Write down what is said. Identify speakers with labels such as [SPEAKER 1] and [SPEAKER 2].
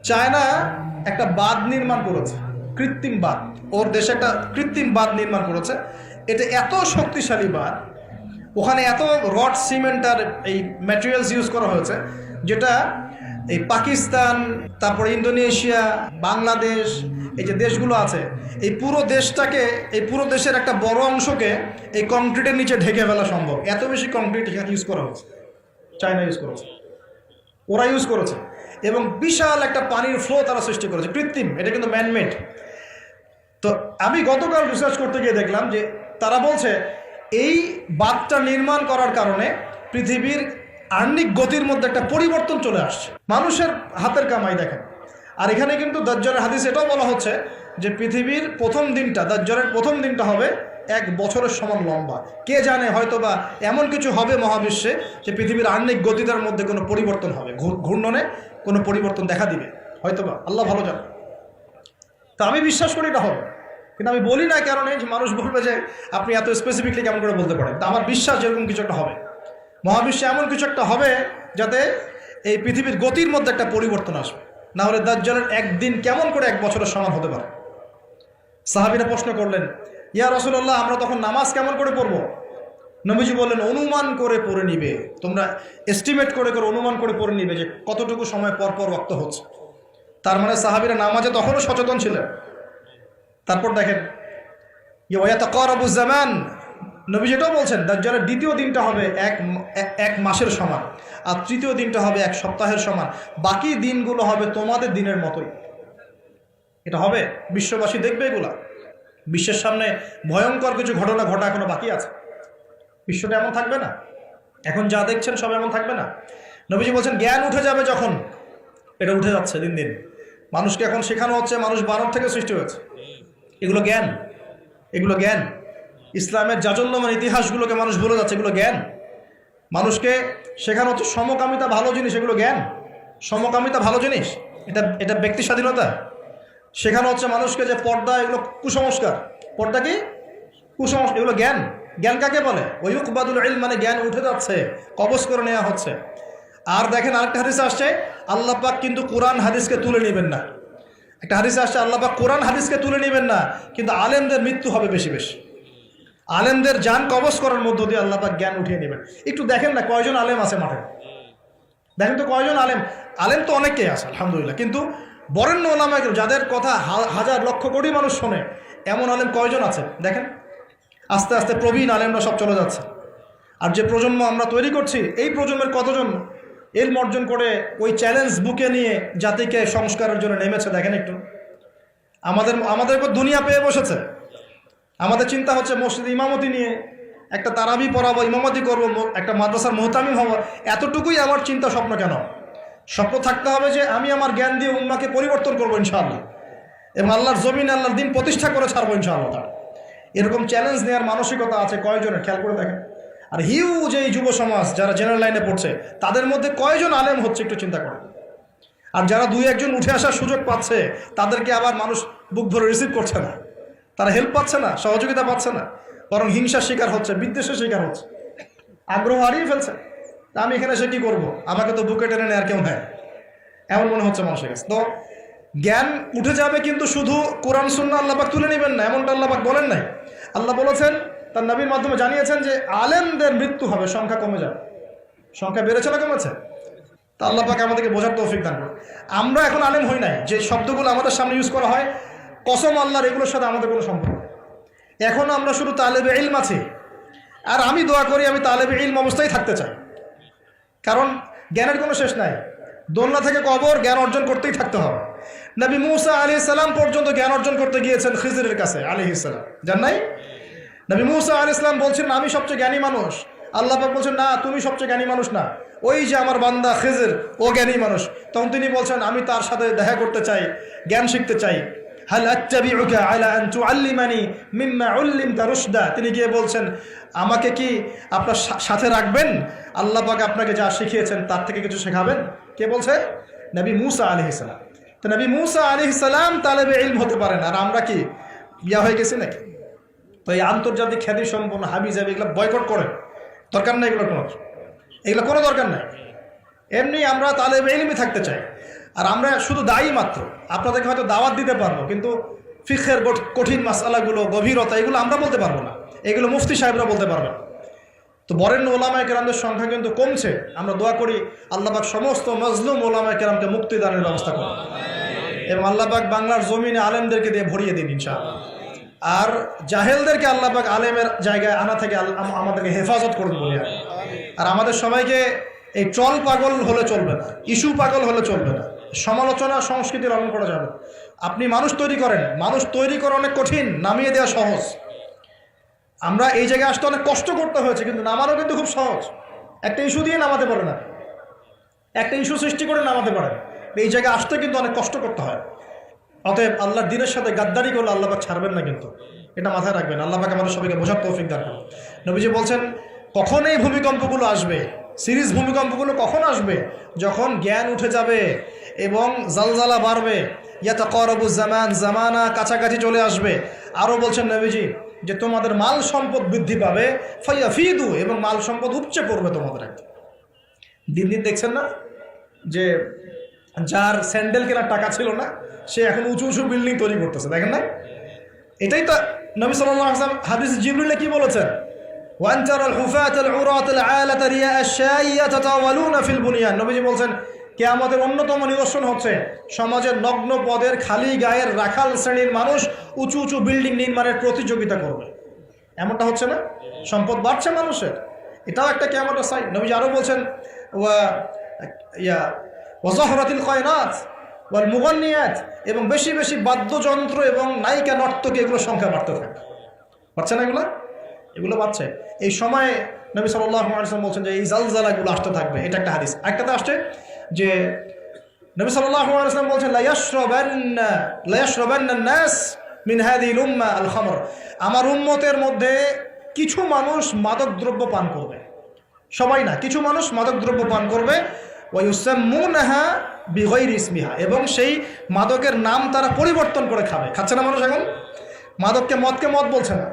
[SPEAKER 1] China একটা বাঁধ নির্মাণ করেছে, কৃত্রিম বাঁধ। ওর দেশে একটা কৃত্রিম বাঁধ নির্মাণ করেছে। এটা এত শক্তিশালী বাঁধ, ওখানে এত রড সিমেন্ট আর এই ম্যাটেরিয়ালস ইউজ করা হয়েছে, যেটা এই পাকিস্তান, তারপর ইন্দোনেশিয়া, বাংলাদেশ, এই যে দেশগুলো আছে, এই পুরো দেশটাকে, এই পুরো দেশের একটা বড় অংশকে এই কংক্রিটের নিচে ঢেকে ফেলা সম্ভব। এত বেশি কংক্রিট এখানে ইউজ করা হয়েছে, চায়না ইউজ করেছে, ওরা ইউজ করেছে। এবং বিশাল একটা পানির ফ্লো তারা সৃষ্টি করেছে, কৃত্রিম, এটা কিন্তু ম্যানমেড। তো আমি গতকাল রিসার্চ করতে গিয়ে দেখলাম যে তারা বলছে এই বাঁধটা নির্মাণ করার কারণে পৃথিবীর আহ্নিক গতির মধ্যে একটা পরিবর্তন চলে আসছে। মানুষের হাতের কামাই দেখেন। আর এখানে কিন্তু দাজ্জালের হাদিস এটাও বলা হচ্ছে যে পৃথিবীর প্রথম দিনটা, দাজ্জালের প্রথম দিনটা হবে 1 বছরের সমান লম্বা। কে জানে, হয়তোবা এমন কিছু হবে মহাবিশ্বে যে পৃথিবীর আহ্নিক গতিটার মধ্যে কোনো পরিবর্তন হবে, ঘূর্ণনে কোনো পরিবর্তন দেখা দিবে, হয়তোবা, আল্লাহ ভালো জানে। তা আমি বিশ্বাস করি এটা হবে, কিন্তু আমি বলি না কারণে যে মানুষ বলবে যে আপনি এত স্পেসিফিকলি কেমন করে বলতে পারেন। তা আমার বিশ্বাস যেরকম কিছু একটা হবে, মহাবিশ্বে এমন কিছু একটা হবে যাতে এই পৃথিবীর গতির মধ্যে একটা পরিবর্তন আসবে। না হলে দাজ্জালের একদিন কেমন করে 1 বছরের সমান হতে পারে? সাহাবীরা প্রশ্ন করলেন, ইয়া রাসূলুল্লাহ, আমরা তখন নামাজ কেমন করে পড়ব? নবীজি বললেন, অনুমান করে পড়ে নিবে, তোমরা এস্টিমেট করে করে অনুমান করে পড়ে নিবে যে কতটুকু সময় পর পর ওয়াক্ত হচ্ছে। তার মানে সাহাবীরা নামাজে তখনও সচেতন ছিলেন। তারপর দেখেন, ইয়াতাকারাবু জামান, নবীজি এটাও বলছেন দাজ্জালের দ্বিতীয় দিনটা হবে এক মাসের সমান, আর তৃতীয় দিনটা হবে 1 সপ্তাহের সমান, বাকি দিনগুলো হবে তোমাদের দিনের মতোই। এটা হবে, বিশ্ববাসী দেখবে এগুলা। বিশ্বের সামনে ভয়ঙ্কর কিছু ঘটনা ঘটা এখনো বাকি আছে। বিশ্বটা এমন থাকবে না, এখন যা দেখছেন সব এমন থাকবে না। নবীজি বলছেন জ্ঞান উঠে যাবে যখন, এটা উঠে যাচ্ছে দিন দিন। মানুষকে এখন শেখানো হচ্ছে মানুষ বানর থেকে সৃষ্টি হয়েছে। এগুলো জ্ঞান, এগুলো জ্ঞান। ইসলামের জাজল্যমান ইতিহাসগুলোকে মানুষ ভুলে যাচ্ছে, এগুলো জ্ঞান। মানুষকে শেখানো হচ্ছে সমকামিতা ভালো জিনিস, এগুলো জ্ঞান। সমকামিতা ভালো জিনিস, এটা ব্যক্তি স্বাধীনতা। শেখানো হচ্ছে মানুষকে যে পর্দা, এগুলো কুসংস্কার। পর্দা কি? কুসংস্কার, এগুলো জ্ঞান। জ্ঞান কাকে বলে? ওয়ুকবাদুল ইলম, মানে জ্ঞান উঠে যাচ্ছে, কবজ করে নেওয়া হচ্ছে। আর দেখেন আরেকটা হাদিস আসছে, আল্লাহ পাক কিন্তু কোরআন হাদিসকে তুলে নেবেন না। একটা হাদিস আসছে, আল্লাহ পাক কোরআন হাদিসকে তুলে নেবেন না, কিন্তু আলেমদের মৃত্যু হবে বেশি বেশি। আলেমদের জান কবজ করার মধ্য দিয়ে আল্লাহ পাক জ্ঞান উঠিয়ে নেবেন। একটু দেখেন না কয়জন আলেম আছে মাঠে, দেখেন তো কয়জন আলেম। আলেম তো অনেকেই আছে আলহামদুলিল্লাহ, কিন্তু বরেণ্য ওলামা যাদের কথা হাজার লক্ষ কোটি মানুষ শোনে, এমন আলেম কয়জন আছে দেখেন। আস্তে আস্তে প্রবীণ আলেমরা সব চলে যাচ্ছে। আর যে প্রজন্ম আমরা তৈরি করছি, এই প্রজন্মের কতজন এলম অর্জন করে ওই চ্যালেঞ্জ বুকে নিয়ে জাতিকে সংস্কারের জন্য নেমেছে দেখেন একটু। আমাদের উপর দুনিয়া পেয়ে বসেছে। আমাদের চিন্তা হচ্ছে মসজিদে ইমামতি নিয়ে, একটা তারাবি পড়াবো, ইমামতি করবো, একটা মাদ্রাসার মুহতামিম হবো। এতটুকুই আমার চিন্তা স্বপ্ন কেন? স্বপ্ন থাকতে হবে যে আমি আমার জ্ঞান দিয়ে উম্মাকে পরিবর্তন করবো ইনশাআল্লাহ, এবং আল্লাহর জমিনে আল্লাহর দিন প্রতিষ্ঠা করে ছাড়বো ইনশাআল্লাহ। তার এরকম চ্যালেঞ্জ নেওয়ার মানসিকতা আছে কয়জনের, খেয়াল করে দেখেন। আর হিউজ এই যুব সমাজ যারা জেনারেল লাইনে পড়ছে, তাদের মধ্যে কয়জন আলেম হচ্ছে একটু চিন্তা করেন। আর যারা 2-1 উঠে আসার সুযোগ পাচ্ছে, তাদেরকে আবার মানুষ বুক ভরে রিসিভ করছে না, তারা হেল্প পাচ্ছে না, সহযোগিতা পাচ্ছে না, বরং হিংসার শিকার হচ্ছে, বিদ্বেষের শিকার হচ্ছে, আগ্রহ হারিয়ে ফেলছে। তা আমি এখানে সে কী করবো, আমাকে তো বুকে টেনে নেয় আর কেউ নেয়, এমন মনে হচ্ছে মানুষের কাছে। তো জ্ঞান উঠে যাবে, কিন্তু শুধু কোরআন সুন্নাহ আল্লাহ পাক তুলে নেবেন না, এমনটা আল্লাহ পাক বলেন নাই। আল্লাহ বলেছেন, তার নবীর মাধ্যমে জানিয়েছেন যে আলেমদের মৃত্যু হবে, সংখ্যা কমে যাবে। সংখ্যা বেড়েছে না কমেছে? তা আল্লাহ পাক আমাদেরকে বোঝার তৌফিক দান করুন। আমরা এখন আলেম হই নাই, যে শব্দগুলো আমাদের সামনে ইউজ করা হয়, কসম আল্লাহর, এগুলোর সাথে আমাদের কোনো সম্পর্ক নেই। এখন আমরা শুধু তালেবে ইলম আছি। আর আমি দোয়া করি আমি তালেবে ইলম অবস্থায় থাকতে চাই, কারণ জ্ঞানের কোনো শেষ নাই। দোলনা থেকে কবর, জ্ঞান অর্জন করতেই থাকতে হবে। নবী মুসা আলাইহিস সালাম পর্যন্ত জ্ঞান অর্জন করতে গিয়েছেন খিজরের কাছে আলাইহিস সালাম, জান নাই? নবী মুসা আলাইহিস সালাম বলছিলেন আমি সবচেয়ে জ্ঞানী মানুষ। আল্লাহ পাক বলছেন না, তুমি সবচেয়ে জ্ঞানী মানুষ না, ওই যে আমার বান্দা খিজর, ও জ্ঞানী মানুষ। তখন তিনি বলছেন আমি তার সাথে দেখা করতে চাই, জ্ঞান শিখতে চাই। হাল আত্তাবিউকা আলা আন তুআল্লিমানি মিম্মা উল্লিমতা রুশদা, তিনি গিয়ে বলছেন আমাকে কি আপনার সাথে রাখবেন? আল্লাহ পাক আপনাকে যা শিখিয়েছেন তার থেকে কিছু শেখাবেন? কে বলছে? নবী মুসা আলাইহিস সালাম। তো নবী মুসা আলাইহিস সালাম তালেবে ইলম হতে পারেন, আর আমরা কি বিয়া হয়ে গেছি নাকি? তো এই আন্তর্জাতিক খ্যাতি সম্পন্ন হাবি জাবি এগুলো বয়কট করে, দরকার নেই, এগুলো কোনো দরকার নেই। এমনি আমরা তালেবে ইলমই থাকতে চাই। আর আমরা শুধু দায়ী মাত্র, আপনাদেরকে হয়তো দাওয়াত দিতে পারবো, কিন্তু ফিকহের কঠিন মাসালাগুলো, গভীরতা, এগুলো আমরা বলতে পারবো না, এগুলো মুফতি সাহেবরা বলতে পারবেন। তো বরেণ্য ওলামায়ে কেরামদের সংখ্যা কিন্তু কমছে। আমরা দোয়া করি আল্লাহ পাক সমস্ত মজলুম ওলামায়ে কেরামকে মুক্তিদানের ব্যবস্থা করুন এবং আল্লাহ পাক বাংলার জমিনে আলেমদেরকে দিয়ে ভরিয়ে দিন ইনশাআল্লাহ। আর জাহেলদেরকে আল্লাহ পাক আলেমের জায়গায় আনা থেকে আমাদেরকে হেফাজত করুন বলি। আর আমাদের সবাইকে এই ট্রল পাগল হলে চলবে না, ইস্যু পাগল হলে চলবে না, সমালোচনা সংস্কৃতি লালন করা যাবে। আপনি মানুষ তৈরি করেন, মানুষ তৈরি করা অনেক কঠিন, নামিয়ে দেওয়া সহজ। আমরা এই জায়গায় আসতে অনেক কষ্ট করতে হয়েছে, কিন্তু নামানো কিন্তু খুব সহজ। একটা ইস্যু দিয়ে নামাতে পারে না, একটা ইস্যু সৃষ্টি করে নামাতে পারে। এই জায়গায় আসতে কিন্তু অনেক কষ্ট করতে হয়। অতএব আল্লাহর দ্বীনের সাথে গাদ্দারি করলে আল্লাহ পাক ছাড়বেন না, কিন্তু এটা মাথায় রাখবেন। আল্লাহ পাক আমাদের সবাইকে বোঝার তৌফিক দান করুন। নবীজি বলছেন কখন এই ভূমিকম্পগুলো আসবে, সিরিজ ভূমিকম্পগুলো কখন আসবে? যখন জ্ঞান উঠে যাবে এবং জালজালা বাড়বে, ইয়াতাকারাবু জামান, জামানা কাছাকাছি চলে আসবে। আরও বলছেন নবীজি যে তোমাদের মাল সম্পদ বৃদ্ধি পাবে, ফায়াফিদু, এবং মাল সম্পদ উপচে পড়বে তোমাদের। একদিন দিন দিন দেখছেন না যে যার স্যান্ডেল কেনার টাকা ছিল না, সে এখন উঁচু উঁচু বিল্ডিং তৈরি করতেছে, দেখেন না? এটাই তো নবী সাল্লাল্লাহু আলাইহি ওয়াসাল্লাম হাদিস জিবরিলে কি বলেছেন? ওয়ান তারাল হুফাতাল উরাতাল আলাতা রিয়া আশ-শাইয়া তাতাওয়ালুনা ফিল বুনিয়ান। নবীজি বলছেন কিয়ামতের অন্যতম নিদর্শন হচ্ছে সমাজের নগ্ন পদের খালি গায়ের রাখাল শ্রেণীর মানুষ উঁচু উঁচু বিল্ডিং নির্মাণের প্রতিযোগিতা করবে। এমনটা হচ্ছে না? সম্পদ বাড়ছে মানুষের, এটাও একটা কিয়ামতের সাইন। নবীজি আরও বলছেন ওয়াজাহরাতিল কায়নাত ওয়াল মুগান্নিয়াত, এবং বেশি বেশি বাদ্যযন্ত্র এবং নায়িকা নর্তকী, এগুলোর সংখ্যা বাড়তে থাকে। বাড়ছে না এগুলো বাড়ছে। এই সময়ে নবী সাল্লাল্লাহু আলাইহি ওয়াসাল্লাম বলছেন যে এই জালজালাগুলো আসতে থাকবে। এটা একটা হাদিস। একটাতে আসছে যে নবী সাল্লাল্লাহু আলাইহি ওয়াসাল্লাম বলছেন লা ইয়াশরাবান্না নাস মিন হাযিহিল উম্মাহ আল খামর, আমার উম্মতের মধ্যে কিছু মানুষ মাদকদ্রব্য পান করবে, সবাই না, কিছু মানুষ মাদকদ্রব্য পান করবে। ওয়া ইউসাম্মুনাহা বিগাইরি ইসমিহা, এবং সেই মাদকের নাম তারা পরিবর্তন করে খাবে। খাচ্ছে না মানুষ এখন? মদকে মদ বলছে না,